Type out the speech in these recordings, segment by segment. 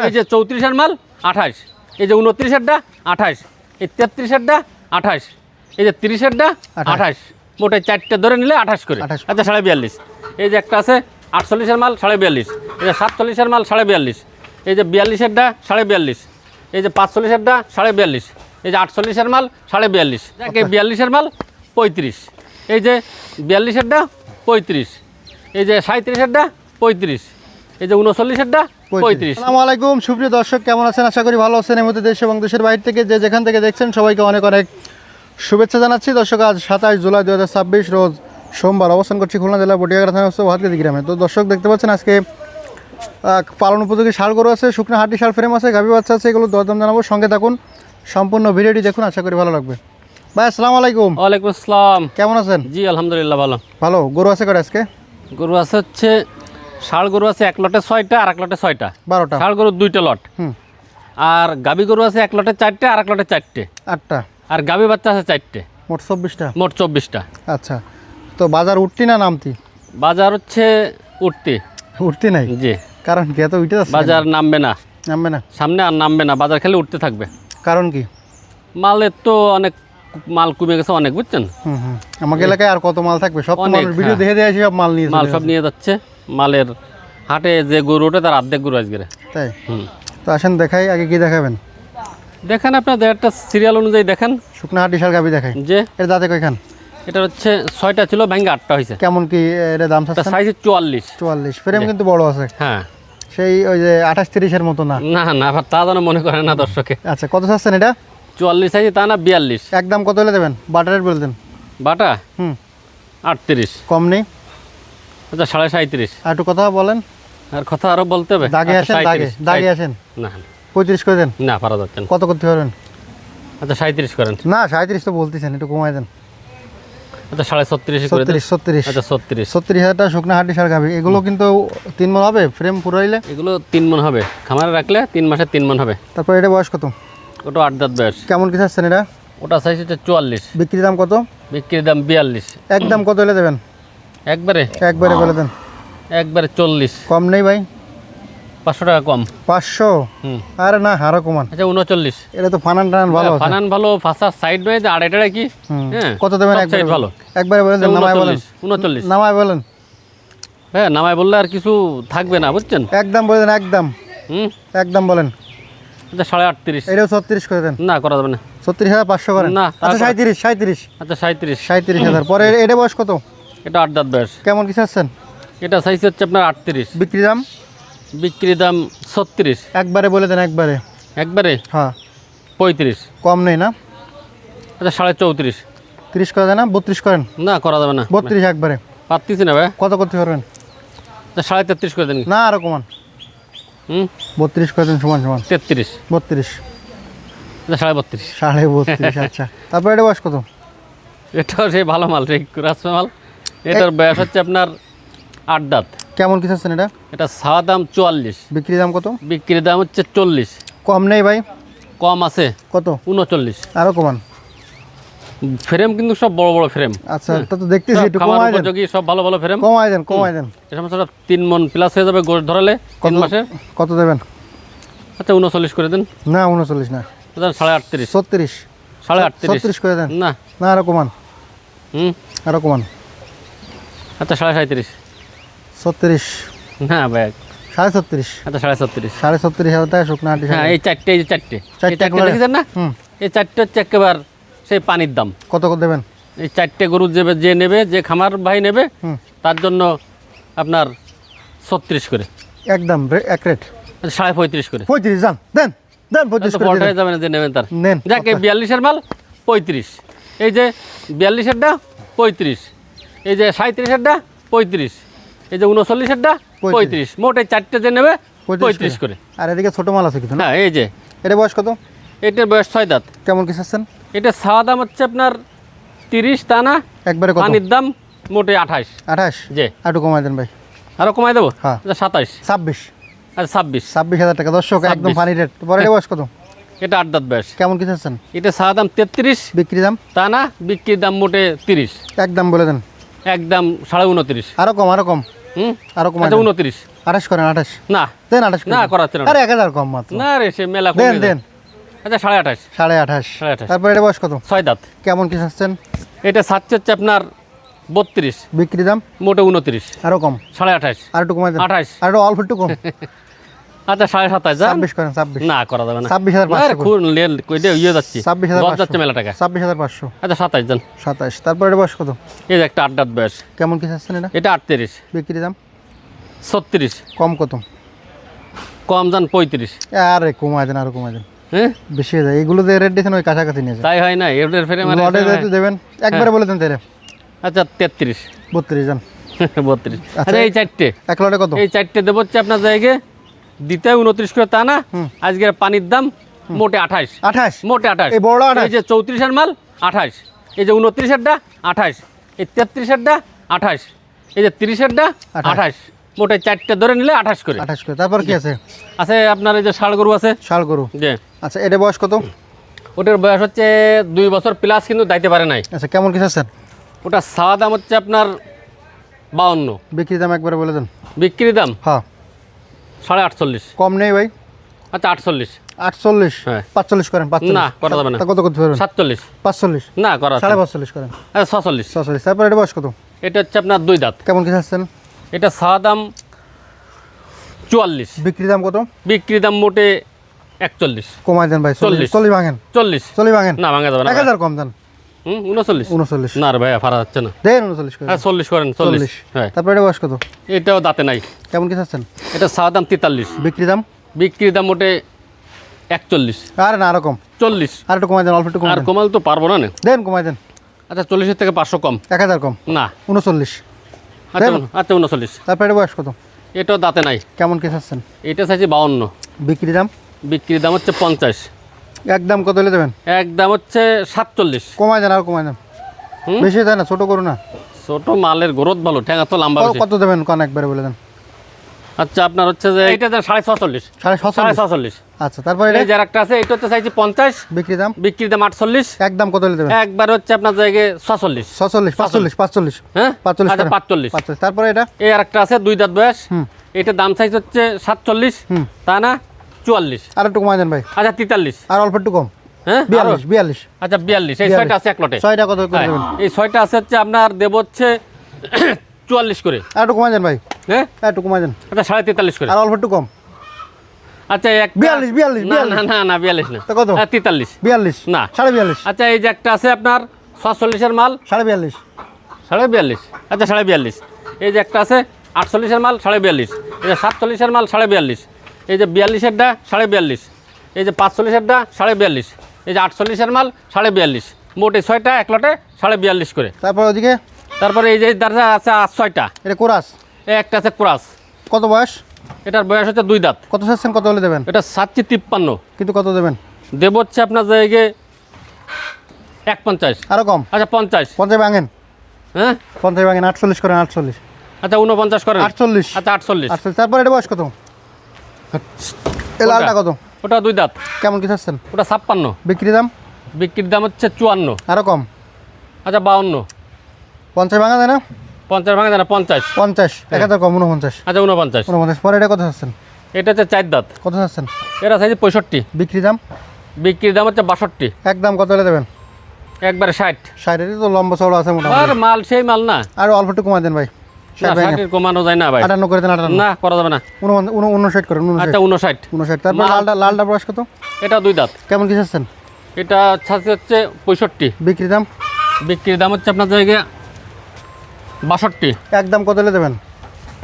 এই যে 34-এর মাল 28, এই যে 29-এরটা 28, এই 33-এরটা 28, এই যে 30-এরটা 28, মোটে 4টে ধরে নিলে 28 করে। আচ্ছা 42.5। এই যে একটা আছে 48-এর মাল 42.5, এই যে 47-এর মাল 42.5, এই যে 42-এরটা 42.5, এই যে 45-এরটা 42.5, এই যে 48-এর মাল 42.5, এই 42-এর মাল 35, এই যে 42-এরটা 35, এই যে 37-এরটা 35, এই যে 39-এরটা 35। আসসালামু আলাইকুম সুপ্রিয় দর্শক, কেমন আছেন? আশা করি ভালো আছেন। এই মুহূর্তে দেশ এবং দেশের বাইরে থেকে যে যেখান থেকে দেখছেন সবাইকে অনেক অনেক শুভেচ্ছা জানাচ্ছি। দর্শক, আজ 27 জুলাই 2026 রোজ সোমবার, অবস্থান করছি খুলনা জেলার পটিয়াঘাটা থানা ভাতগাদি গ্রামে। তো দর্শক দেখতে পাচ্ছেন আজকে পালন উপযোগী ষাঁড় গরু আছে, শুকনো হাড্ডি ষাঁড় ফ্রেম আছে, গাভী বাচ্চা আছে, এগুলো দরদাম জানাবো। সঙ্গে থাকুন, সম্পূর্ণ ভিডিওটি দেখুন, আশা করি ভালো লাগবে। ভাই আসসালামু আলাইকুম। ওয়ালাইকুম আসসালাম। কেমন আছেন? জি আলহামদুলিল্লাহ ভালো। ভালো। গরু আছে কয়টা আজকে? গরু আছে হচ্ছে ষাঁড় গরু আছে 1 লটে 6টা আর 1 লটে 6টা, 12টা। ষাঁড় গরু 2টা লট। আর গাভী গরু আছে 1 লটে 4টে আর 1 লটে 4টে, 8টা। আর গাভী বাচ্চা আছে 4টে, মোট 24টা। মোট 24টা। আচ্ছা, তো বাজার উঠতি না নামতি? বাজার হচ্ছে উঠতি নাই? জি। কারণ কি এত উঠে যাচ্ছে? বাজার নামবে না, নামবে না। সামনে আর নামবে না, বাজার খালি উঠতে থাকবে। কারণ কি? মালের তো অনেক মাল কমে গেছে অনেক, বুঝছেন। আমাকে এলাকায় আর কত মাল থাকবে? সব তো অনেক, মানুষ ভিডিও দেখে দিয়ে সব মাল নিয়ে মাল সব নিয়ে যাচ্ছে। মালের হাটে যে গরু ওঠে তার অর্ধেক গরু আজকে। তাই? তো আসেন দেখাই, আগে কি দেখাবেন? দেখেন আপনার একটা সিরিয়াল অনুযায়ী দেখেন। শুকনা হাড্ডি ষাঁড় গাভী দেখাই। যে এর দাঁতে কয়খান? এটা হচ্ছে 6টা ছিল, ভাঙ্গে 8টা হয়েছে। কেমন কি এর দাম? সাইজ 44। 44। ফ্রেম কিন্তু বড় আছে। হ্যাঁ, সেই ওই যে 28-30-এর মতো না? না না, আবার তা যেন মনে করে না দর্শকে। আচ্ছা, কত চাচ্ছেন এটা? 44 সাইজ, তা না 42। একদম কত হলে দেবেন? বাটারের বলে দেন। বাটা 38। কম নেই? আচ্ছা 37.5। আর একটু কথা বলেন। আর কথা আরো বলতে হবে? দাগে আসেন, দাগে আসেন। না 35 করে দেন। না, পারা যাচ্ছে না। কত করতে পারবেন? আচ্ছা 37 করেন। না 37 তো বলতেছেন, একটু কমাই দেন। আচ্ছা 37.5 করে দেন। 36। আচ্ছা 36। 36,000 টাকা শুকনা হাড্ডি ষাঁড় গাভী। এগুলো কিন্তু 3 মণ হবে ফ্রেম পুরাইলে? এগুলো 3 মণ হবে, খামারে রাখলে 3 মাসে 3 মণ হবে। তারপর এটা বয়স কত? ওটা 8 দাঁত বয়স। কেমন কি চাচ্ছেন এটা? ওটা সাইজ হচ্ছে 44। বিক্রির দাম কত? বিক্রির দাম 42। একদম কত হলে দেবেন? একবারে বলে দেন। একবারে 40। কম নেই ভাই? 500 টাকা কম। 500? আরে না, আরো কমান। আচ্ছা 39। এটা তো ফানান টানান ভালো আছে। ফানান ভালো, ফাঁসার সাইড রয়ে যে আড়াইটা কি। হ্যাঁ, কত দেবেন? একবারে ভালো। একবারে বলেন, নামায় বলেন। 39। নামায় বলেন। হ্যাঁ, নামায় বললে আর কিছু থাকবে না, বুঝছেন। একদম বলে দেন, একদম। একদম বলেন। আচ্ছা 38। এটাও 36 করে দেন। না, করা যাবে না। 36,500 করেন। না। আচ্ছা 37। আচ্ছা 37। 37,000। পরে এটা বয়স কত? এটা 8 দাঁত বয়স। কেমন কি চাচ্ছেন? এটা সাইজ হচ্ছে আপনার 38। বিক্রি দাম? বিক্রি দাম 36। একবারে বলে দেন, একবারে। একবারে? হ্যাঁ। 35। কম নেই না? আচ্ছা 34.5। 30 করে দেন না? 32 করেন। না, করা যাবে না। 32 একবারে। পারতেছি না ভাই। কত করতে পারবেন? 33.5 করে দেন। না, আরো কমান। 32 করে দেন, সমান সমান। 33। 32। 32.5। 32.5। আচ্ছা, তারপর এটা বয়স কত? এটাও সেই ভালো মাল, সেই রাজমা মাল। এটার বয়স হচ্ছে আপনার 8 দাঁত। কেমন কি চাচ্ছেন এটা? এটা ছাওয়া দাম 44। বিক্রি দাম কত? বিক্রির দাম হচ্ছে 40। কম নেই ভাই? কম আছে। কত? 39। আরো কমান। ফ্রেম কিন্তু সব বড় বড় ফ্রেম। আচ্ছা, তা তো দেখতেছি, একটু কমাই দেন। সব ভালো ভালো ফ্রেম। কমাই দেন। এই সমস্ত 3 মণ প্লাস হয়ে যাবে গোশ ধরালে 3 মাসে। কত দেবেন? আচ্ছা 39 করে দেন। না 39 না। 38.5। 36। 38.5। 36 করে দেন। না না, আরো কমান। আরো কমান। আচ্ছা 37.5। 36। না ভাই, 37.5। আচ্ছা 37.5। 37,000 টাকা শুকনা হাড্ডি ষাঁড়। হ্যাঁ, এই চারটে দেখেছেন না? এই চারটে হচ্ছে একেবারে সেই পানির দাম। কত করে দেবেন? এই 4টে গরু যে নেবে, যে খামার ভাই নেবে, তার জন্য আপনার 36 করে। একদম এক রেট? 35.5 করে। 35 যান, দেন 35 করে পড়ে যাবে না, যে নেবেন তার নেন। যাক, এই 42-এর মাল 35, এই যে 42-এরটা 35, এই যে 37-এরটা 35, এই যে 39-এরটা 35, মোট এই 4টে যে নেবে 35 করে। আর এদিকে ছোট মাল আছে কিছু না? হ্যাঁ, এই যে এটা বয়স কত? এটার বয়স 6 দাঁত। কেমন কি চাচ্ছেন? এটা ছাওয়া দাম হচ্ছে আপনার 30, তা না একবারে কত? পানির দাম মোটে 28। 28? জি। একটু কমাই দেন ভাই। আরো কমাই দেবো? হ্যাঁ। 27। 26? আচ্ছা 26,000 টাকা। দর্শক, একদম পানি রেট। পরে এটা বয়স কত? এটা 8 দাঁত বয়স। কেমন কি চাচ্ছেন? এটা ছাওয়া দাম 33। বিক্রি দাম? তা না, বিক্রির দাম মোটে 30। একদম বলে দেন। একদম 29.5। আরো কম। আরো কম। আরো কম। 29। 28 করেন। 28? না, দেন 28 না করাচ্ছে না। আরে 1000 কম মাত্র। না রে সে মেলা দেন কমে দেন। আচ্ছা 28.5 28.5। তারপর এটা বয়স কত? 6 দাঁত। কেমন কি চাচ্ছেন? এটা সাচ্ছে হচ্ছে আপনার 32, বিক্রি দাম মোটে 29, আরো কম, 28.5, আর একটু কমাই দেন। 28, আর একটু অল্প একটু কম। আচ্ছা 27.5 যান। 26 করেন, 26। না করা যাবে না। 26,500 খুব লেল কইতে ইয়ে যাচ্ছে 26,500 লস যাচ্ছে মেলা টাকা। 26,500। আচ্ছা 27 যান। 27। তারপর এটা বয়স কত? এই যে একটা 8 দাঁত বয়স। কেমন কি চাচ্ছেন এটা? এটা 38, বিক্রি দাম 36, কম কত? কম যান 35। আরে কমাই দেন, আরো কমাই দেন। হ্যাঁ বেশি হয়ে যায়, এগুলো যে রেট দিয়েছেন ওই কাছাকাছি নিয়ে যায়। তাই হয় না এর ফেরে মানে লটে যেহেতু দেবেন একবারে বলে দেন তাহলে। আচ্ছা 33, 32 জান। 32। আচ্ছা এই চারটে, এক লটে কত? এই চারটে দেবো হচ্ছে আপনার জায়গায় দিতে 29 করে তা না। আজকের পানির দাম মোটে 28, 28। মোটে 28। এই বড়টা 28। এই যে 34-এর মাল 28, এই যে 29-এরটা 28, এই 33-এরটা 28, এই যে 30-এরটা 28, মোটে চারটে ধরে নিলে 28 করে। 28 করে। তারপর কি আছে? আছে আপনার এই যে ষাড় গরু আছে। ষাড় গরু। যে আচ্ছা এটা বয়স কত? ওটার বয়স হচ্ছে 2 বছর প্লাস, কিন্তু দাইতে পারে নাই। আচ্ছা কেমন কি চাচ্ছেন? ওটা চাওয়া দাম হচ্ছে আপনার 52, বিক্রি দাম একবারে বলে দেন। বিক্রি দাম হ্যাঁ 48.5। কম নেই ভাই। আচ্ছা 48, 48। হ্যাঁ। 45 করেন। 45 না, করা যাবে না। তা কত করতে পারবেন? 47, 45। না করা যাবে না। 45 করেন। আচ্ছা 46। 46। তারপর এটা বয়স কত? এটা হচ্ছে আপনার 2 দাঁত। কেমন কি চাচ্ছেন? এটা চাওয়া দাম 44, বিক্রি দাম কত? বিক্রি দাম মোটে 41, কমাই দেন ভাই। 40। 40 ভাঙেন। 40। 40 ভাঙেন। না ভাঙা যাবে না। 1000 কম দেন। 39। 39। না রে ভাই ফারা যাচ্ছে না। দেন 39 করেন। হ্যাঁ 40 করেন। 40। হ্যাঁ তারপর এটা বয়স কত? এটাও দাঁতে নাই। কেমন কি চাচ্ছেন? এটা চাওয়া দাম 43, বিক্রি দাম? বিক্রি দাম মোটে 41, আরে না আরো কম, 40। আর একটু কমাই দেন, অল্প একটু কমাই আর দেন। কমাল তো পারবো না। দেন কমাই দেন। আচ্ছা 40-এর থেকে 500 কম। 1000 কম। না। 39। আচ্ছা দেন। আচ্ছা 39। তারপর এটা বয়স কত? এটাও দাঁতে নাই। কেমন কি চাচ্ছেন? এটা চাইছি 52, বিক্রি দাম? বিক্রি দাম হচ্ছে 50, একদম কত হলে দেবেন? একদম হচ্ছে 47। কমাই দেন, আর কমাই দেন। হুম? বেশি তাই না, ছোট করো না। ছোট মালের গ্রোথ ভালো, ঠ্যাঙা তো লম্বা বেশি। কত দেবেন কোন একবারে বলে দেন। আচ্ছা আপনার হচ্ছে যে এটা দেন 46.5, 47। 46। আচ্ছা তারপর এটা এই যে একটা আছে এটা হচ্ছে চাইছি 50, বিক্রি দাম? বিক্রি দাম 48, একদম কত হলে দেবেন? একবার হচ্ছে আপনার জায়গায় 46। 46, 45। হ্যাঁ 45 আচ্ছা করেন। 45। 45। তারপরে এটা? এই আর একটা আছে 2 দাঁত বয়স। হুম। এটা দাম চাইছে হচ্ছে 47, তা না 44। আর একটু কমাই দেন ভাই। আচ্ছা 43। আর অল্প একটু কম। হ্যাঁ 42। 42। আচ্ছা 42। এই 6টা আছে এক লটে। 6টা কত করে হ্যাঁ, দেবেন? এই 6টা আছে হচ্ছে আপনার দেব হচ্ছে 44 করে। আর একটু কমাই দেন ভাই। হ্যাঁ আর একটু কমাই দেন। আচ্ছা 43.5 করে। আর অল্প একটু কম। আচ্ছা এক 42, না না না না 42 না। তা কত? হ্যাঁ 43। 42। না। 42.5। আচ্ছা এই যে একটা আছে আপনার 46-এর মাল 42.5। 42.5। আচ্ছা 42.5। এই যে একটা আছে 48-এর মাল 42.5। এই যে 47-এর মাল 42.5। এই যে 42-এরটা 42.5। এই যে 45-এরটা 42.5। এই যে 48-এর মাল 42.5। মোট এই 6টা এক লটে 42.5 করে। তারপর ওদিকে তারপরে এই যে দাঁড়া আছে 6টা। এটা কোরাস। এই একটা আছে ক্রাস। কত বয়স? এটার বয়স হচ্ছে 2 দাঁত। কত চাচ্ছেন, কত হলে দেবেন? এটা 753, কিন্তু কত দেবেন? দেব হচ্ছে আপনার জায়গায় 150। আরো কম। আচ্ছা 50। 50 ভাঙেন। হ্যাঁ 50 ভাঙেন। 48 করেন। 48। আচ্ছা 49 করেন। 48। আচ্ছা 48। 48। তারপর এটা বয়স কত? এই লালটা কত? ওটা 2 দাঁত। কেমন কি চাচ্ছেন? ওটা 56, বিক্রি দাম? বিক্রির দাম হচ্ছে 54। আরো কম। আচ্ছা 52। 50 ভাঙা যায় না? 50 ভাঙা যায় না 50। 50। 1000 কম। 49। আচ্ছা 49। 49। পরে এটা কত চাচ্ছেন? এটা হচ্ছে 4 দাঁত। কত চাচ্ছেন? এরা চাইছে 65, বিক্রি দাম? বিক্রির দাম হচ্ছে 62, একদম কত হলে দেবেন? একবারে 60। 60 এর তো লম্বা চওড়া আছে মোটামুটি। আর মাল সেই মাল না। আর অল্প একটু কমাই দেন ভাই। 60 ভাঙেন। 60 কমানো যায় না ভাই। 58 করে দেন। 58। না করা যাবে না। 59 করেন। 59। আচ্ছা 59। 59। তারপর মাল- লালটা বয়স কত? এটা 2 দাঁত। কেমন কি চাচ্ছেন? এটা ছাড়ছে হচ্ছে 65, বিক্রি দাম? বিক্রির দাম হচ্ছে আপনার জায়গায় 62, একদম কত হলে দেবেন?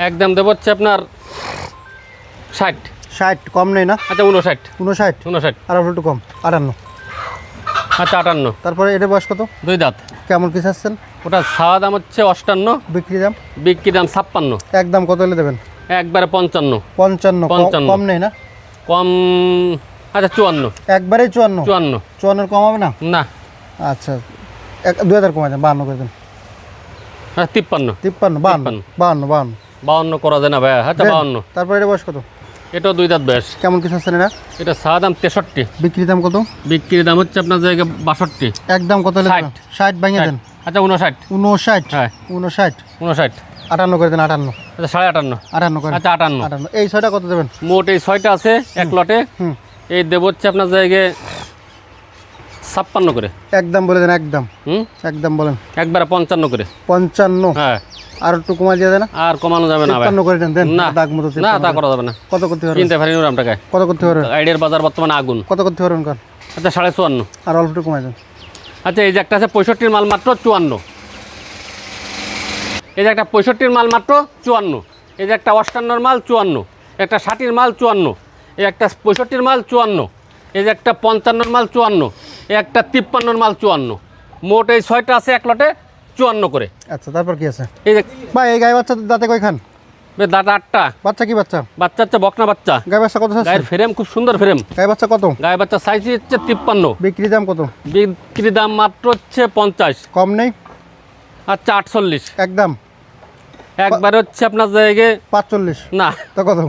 একদম দেব হচ্ছে আপনার 60। 60 কম নেই না? আচ্ছা 59, 59। 59। আর অল্প একটু কম। 58। আচ্ছা 58। তারপরে এটা বয়স কত? 2 দাঁত। কেমন কি চাচ্ছেন? ওটা ছাওয়া দাম হচ্ছে 58, বিক্রি দাম? বিক্রির দাম 56, একদম কত হলে দেবেন? একবারে 55। 55। 55 কম নেই না? কম আচ্ছা 54। একবারেই 54। 54 54 কম হবে না? না। আচ্ছা 2000 কমাই দেন। 52 করে দেন। হ্যাঁ 53। 53। 52। 52। 52 করা যায় না ভাই। আচ্ছা 52। তারপরে এটা বয়স কত? এটাও 2 দাঁত বয়স। কেমন কি চাচ্ছেন এটা? এটা ছাওয়া দাম 63, বিক্রি দাম কত? বিক্রির দাম হচ্ছে আপনার জায়গায় 62। একদম কত হলে দেবেন? 60 ভাঙিয়ে দেন। আচ্ছা 59। 59। হ্যাঁ 59। 59। 58 করে দেন, 58 আচ্ছা 58.5 58 করে, আচ্ছা 58 58। এই 6টা কত দেবেন? মোট এই 6টা আছে এক লটে, হুম, এই দেবো হচ্ছে আপনার জায়গায় 56 করে। একদম বলে দেন, একদম হুম, একদম বলেন। একবারে 55 করে। 55, হ্যাঁ, আর একটু কমাই দিয়ে দেন না? আর কমানো যাবে না ভাই। 53 করে দেন, দেন না দাগ মতো না, তা করা যাবে না, কত করতে পারবেন? কিনতে পারিনি ওরকম টাকায়। কত করতে পারবেন? আইডিয়ার বাজার বর্তমানে আগুন। কত করতে পারবেন কার? আচ্ছা 54.5। আর অল্প একটু কমাই দেন। আচ্ছা এই যে একটা আছে 65 মাল মাত্র 54। এই যে একটা 65 মাল মাত্র 54। এই যে একটা 58 মাল 54, একটা 60 মাল 54, এই একটা 65 মাল 54, এই যে একটা 55 মাল 54, এই একটা 53 মাল 54। মোট এই 6টা আছে এক লটে 54 করে। আচ্ছা, তারপর কি আছে এই যে ভাই? এই গাই বাচ্চা দাঁতে কয় খান? দাদা 8টা বাচ্চা কি বাচ্চা? বাচ্চা হচ্ছে বকনা বাচ্চা। গাই বাচ্চা কত আছে? গায়ের ফ্রেম খুব সুন্দর ফ্রেম। গাই বাচ্চা কত? গায়ে বাচ্চা সাইজ হচ্ছে 53, বিক্রি দাম কত? বিক্রি দাম মাত্র হচ্ছে 50। কম নেই? আচ্ছা 48। একদম একবারে হচ্ছে আপনার জায়গায় 45। না, তো কত?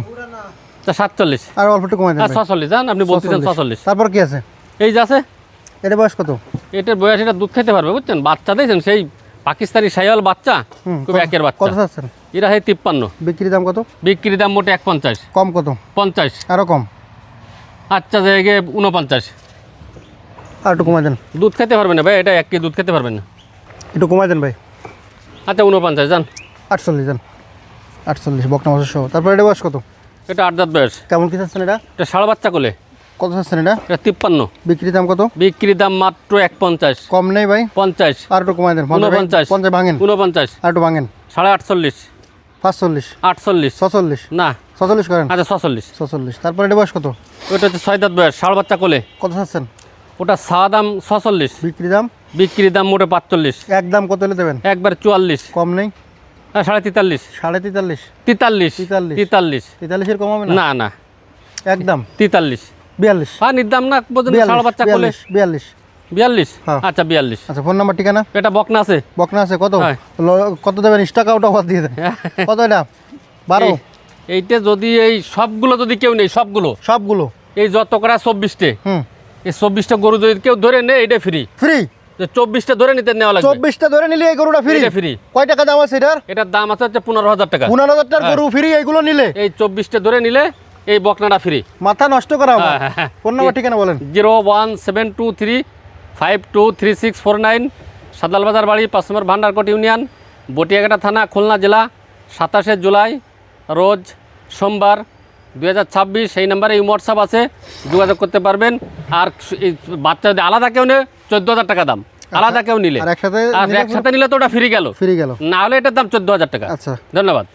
আচ্ছা 47। আর অল্প একটু কমাই দেন আর ভাই। 46 জান, আপনি বলতেছেন 46। তারপর কি আছে? এই যে আছে, এটা বয়স কত? এটার বয়স, এটা দুধ খেতে পারবে বুঝছেন। বাচ্চা দিয়েছেন সেই পাকিস্তানি শাহিওয়াল বাচ্চা, হুম, খুব একের কত বাচ্চা। চাচ্ছেন? এরা হয় 53। বিক্রি দাম কত? বিক্রি দাম মোটে 150। কম কত? 50। আরো কম? আচ্ছা জায়গায় 49। আর একটু কমাই দেন। দুধ খেতে পারবেন না ভাই, এটা 1 কেজি দুধ খেতে পারবেন না। একটু কমাই দেন ভাই। আচ্ছা 49 জান। 48 দেন, 48 বকনা বছর সহ। তারপর এটা বয়স কত? এটা 8 দাঁত বয়স। কেমন কি চাচ্ছেন এটা? এটা ষাঁড় বাচ্চা কোলে। কত চাচ্ছেন এটা? এটা 53। বিক্রি দাম কত? বিক্রি দাম মাত্র 150। কম নেই ভাই? 50। আর একটু কমাই দেন। 49। 50 ভাঙেন, 49। আর একটু ভাঙেন। 48.5। 45, 48। 46, না, 46 করেন। আচ্ছা 46। 46। তারপর এটা বয়স কত? ওটা হচ্ছে 6 দাঁত বয়স, ষাঁড় বাচ্চা কোলে। কত চাচ্ছেন? ওটা সাদা দাম 46। বিক্রি দাম? বিক্রি দাম মোটে 45। একদম কত হলে দেবেন? একবার 44। কম নেই? 43.5। 43.5, 43। 43, 43। 43 এর কম হবে না? না না, একদম 43। 42, হ্যাঁ নির্দাম না, বোঝেন ষাঁড় বাচ্চা কোলে। 42। 42। হ্যাঁ। আচ্ছা 42। আচ্ছা, ফোন নাম্বার ঠিকানা? এটা বকনা আছে। বকনা আছে কত? হ্যাঁ। কত দেবেন? স্টাকা ওটা বাদ দিয়ে দেন। কত এটা? 12? এইটা যদি এই সবগুলো যদি কেউ নেই, সবগুলো সবগুলো? এই যত করা 24টে, হুম, এই 24টা গরু যদি কেউ ধরে নেয় এটা ফ্রি। ফ্রি? 24টা ধরে নিতে নেওয়া লাগবে। 24টা ধরে নিলে এই গরুটা ফ্রি? এটা free। কয় টাকা দাম আছে এটার? এটার দাম আছে হচ্ছে 15,000 টাকা। 15,000 টাকার গরু ফ্রি এইগুলো নিলে? এই 24টা ধরে নিলে এই বকনাটা ফ্রি। মাথা নষ্ট করা হবে। হ্যাঁ, হ্যাঁ। ফোন নাম্বার ঠিকানা বলেন। 01723523649, সাদাল বাজার বাড়ি, 5 নম্বর ভান্ডারকোট ইউনিয়ন, বটিয়াঘাটা থানা, খুলনা জেলা। 27শে জুলাই রোজ সোমবার 2026। এই নাম্বারে এই হোয়াটসঅ্যাপ আছে, যোগাযোগ করতে পারবেন। আর এই বাচ্চা যদি আলাদা কেউ নেয় 14,000 টাকা দাম, আলাদা কেউ নিলে। আর একসাথে আর একসাথে নিলে তো ওটা ফ্রি গেল, ফ্রি গেল। না হলে এটার দাম 14,000 টাকা। আচ্ছা। ধন্যবাদ।